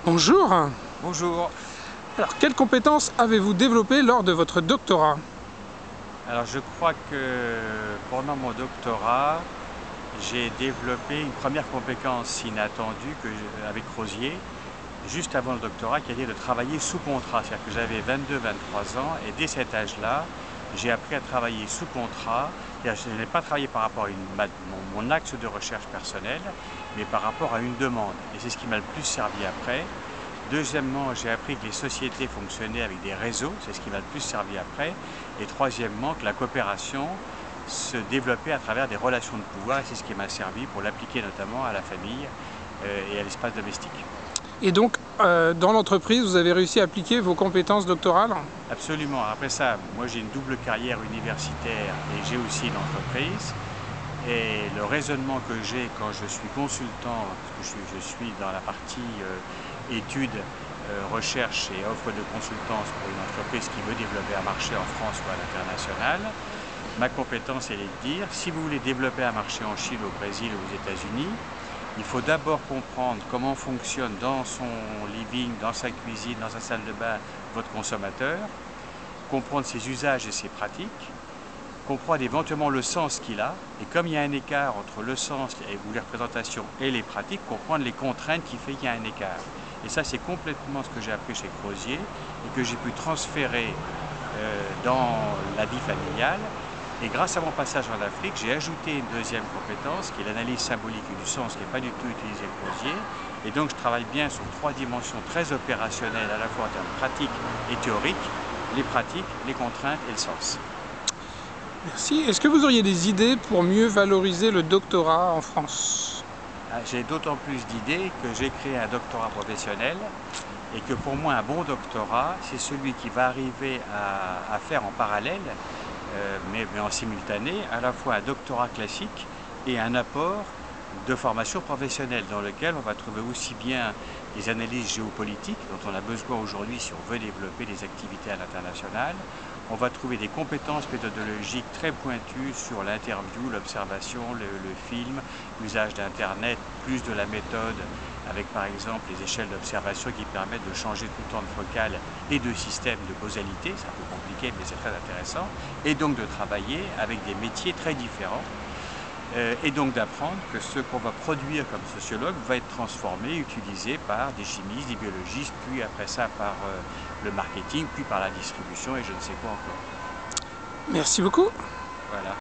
Bonjour. Bonjour. Alors, quelles compétences avez-vous développées lors de votre doctorat? Alors je crois que pendant mon doctorat, j'ai développé une première compétence inattendue avec Rosier, juste avant le doctorat, qui était de travailler sous contrat. C'est-à-dire que j'avais 22-23 ans et dès cet âge-là, j'ai appris à travailler sous contrat. Je n'ai pas travaillé par rapport à mon axe de recherche personnelle, mais par rapport à une demande. Et c'est ce qui m'a le plus servi après. Deuxièmement, j'ai appris que les sociétés fonctionnaient avec des réseaux, c'est ce qui m'a le plus servi après. Et troisièmement, que la coopération se développait à travers des relations de pouvoir, et c'est ce qui m'a servi pour l'appliquer notamment à la famille et à l'espace domestique. Et donc, dans l'entreprise, vous avez réussi à appliquer vos compétences doctorales? Absolument. Après ça, moi j'ai une double carrière universitaire et j'ai aussi une entreprise. Et le raisonnement que j'ai quand je suis consultant, parce que je suis dans la partie études, recherche et offre de consultance pour une entreprise qui veut développer un marché en France ou à l'international, ma compétence elle est de dire, si vous voulez développer un marché en Chine, au Brésil ou aux États-Unis, il faut d'abord comprendre comment fonctionne dans son living, dans sa cuisine, dans sa salle de bain, votre consommateur, comprendre ses usages et ses pratiques, comprendre éventuellement le sens qu'il a, et comme il y a un écart entre le sens ou les représentations et les pratiques, comprendre les contraintes qui fait qu'il y a un écart. Et ça, c'est complètement ce que j'ai appris chez Crozier et que j'ai pu transférer dans la vie familiale. Et grâce à mon passage en Afrique, j'ai ajouté une deuxième compétence qui est l'analyse symbolique du sens, qui n'est pas du tout utilisée à Crozier. Et donc je travaille bien sur trois dimensions très opérationnelles, à la fois en termes pratiques et théoriques, les pratiques, les contraintes et le sens. Merci. Est-ce que vous auriez des idées pour mieux valoriser le doctorat en France? J'ai d'autant plus d'idées que j'ai créé un doctorat professionnel et que pour moi un bon doctorat, c'est celui qui va arriver à faire en parallèle, mais en simultané, à la fois un doctorat classique et un apport de formation professionnelle dans lequel on va trouver aussi bien des analyses géopolitiques dont on a besoin aujourd'hui si on veut développer des activités à l'international. On va trouver des compétences méthodologiques très pointues sur l'interview, l'observation, le film, l'usage d'Internet, plus de la méthode avec par exemple les échelles d'observation qui permettent de changer tout le temps de focale et de système de causalité, c'est un peu compliqué mais c'est très intéressant, et donc de travailler avec des métiers très différents. Et donc d'apprendre que ce qu'on va produire comme sociologue va être transformé, utilisé par des chimistes, des biologistes, puis après ça par le marketing, puis par la distribution et je ne sais quoi encore. Merci beaucoup. Voilà.